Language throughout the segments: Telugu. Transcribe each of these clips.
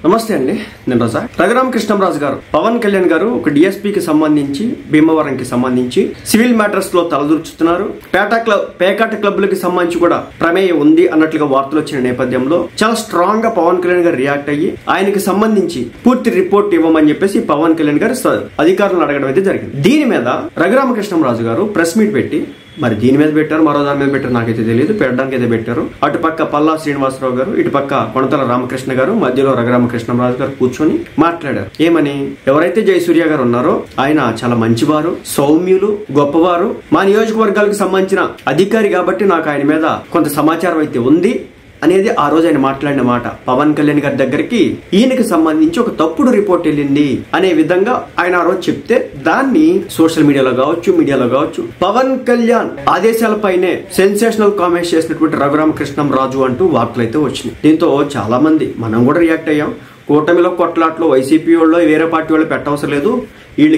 నమస్తే అండి, నేను రజా. రఘురామకృష్ణంరాజు గారు పవన్ కళ్యాణ్ గారు ఒక డిఎస్పీకి సంబంధించి భీమవరంకి సంబంధించి సివిల్ మ్యాటర్స్ లో తలదూర్చుతున్నారు. పేకాట క్లబ్లకి సంబంధించి కూడా ప్రమేయం ఉంది అన్నట్లుగా వార్తలు వచ్చిన నేపథ్యంలో చాలా స్ట్రాంగ్ గా పవన్ కళ్యాణ్ గారు రియాక్ట్ అయ్యి ఆయనకి సంబంధించి పూర్తి రిపోర్ట్ ఇవ్వమని చెప్పేసి పవన్ కళ్యాణ్ గారు అధికారులను అడగడం అయితే జరిగింది. దీని మీద రఘురామకృష్ణంరాజు గారు ప్రెస్ మీట్ పెట్టి, మరి దీని మీద పెట్టారు, మరో దాని మీద పెట్టారు నాకైతే తెలియదు, పెట్టడానికి అయితే పెట్టారు. అటు పక్క పల్లా శ్రీనివాసరావు గారు, ఇటు పక్క కొణతల రామకృష్ణ గారు, మధ్యలో రఘురామకృష్ణంరాజు గారు కూర్చొని మాట్లాడారు. ఏమని? ఎవరైతే జయసూర్య గారు ఉన్నారో ఆయన చాలా మంచివారు, సౌమ్యులు, గొప్పవారు. మా నియోజకవర్గాలకు సంబంధించిన అధికారి కాబట్టి నాకు ఆయన మీద కొంత సమాచారం అయితే ఉంది అనేది ఆ రోజు ఆయన మాట్లాడిన మాట. పవన్ కళ్యాణ్ గారి దగ్గరికి ఈయనకి సంబంధించి ఒక తప్పుడు రిపోర్ట్ వెళ్ళింది అనే విధంగా ఆయన ఆ రోజు చెప్తే, దాన్ని సోషల్ మీడియాలో కావచ్చు పవన్ కళ్యాణ్ ఆదేశాలపైనే సెన్సేషనల్ కామెంట్స్ చేసినటువంటి రఘురామకృష్ణంరాజు అంటూ వార్తలు అయితే వచ్చినాయి. దీంతో చాలా మంది, మనం కూడా రియాక్ట్ అయ్యాం. కూటమిలో కొట్లాట్లో వైసీపీ వాళ్ళు వేరే పార్టీ వాళ్ళు పెట్టవసరం లేదు,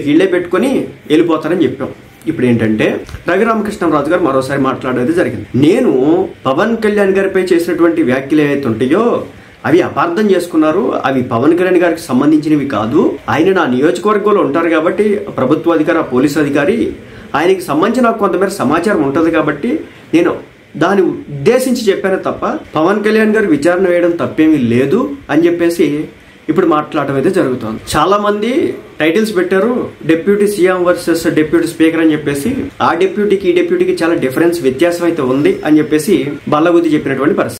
వీళ్ళే పెట్టుకుని వెళ్ళిపోతారని చెప్పాం. ఇప్పుడు ఏంటంటే రఘురామకృష్ణంరాజు గారు మరోసారి మాట్లాడేది జరిగింది. నేను పవన్ కళ్యాణ్ గారిపై చేసినటువంటి వ్యాఖ్యలు ఏవైతే ఉంటాయో అవి అపార్థం చేసుకున్నారు, అవి పవన్ కళ్యాణ్ గారికి సంబంధించినవి కాదు. ఆయన నా నియోజకవర్గంలో ఉంటారు కాబట్టి ప్రభుత్వ అధికారి, పోలీసు అధికారి, ఆయనకి సంబంధించి నాకు కొంతమేర సమాచారం ఉంటుంది కాబట్టి నేను దాన్ని ఉద్దేశించి చెప్పానే తప్ప పవన్ కళ్యాణ్ గారు విచారణ వేయడం తప్పేమీ లేదు అని చెప్పేసి ఇప్పుడు మాట్లాడటం అయితే జరుగుతుంది. చాలా మంది టైటిల్స్ పెట్టారు, deputy CM versus deputy speaker అని చెప్పేసి. ఆ డిప్యూటీకి ఈ డిప్యూటీకి చాలా వ్యత్యాసం అయితే ఉంది అని చెప్పేసి బల్లగుద్ది చెప్పినటువంటి పరిస్థితి.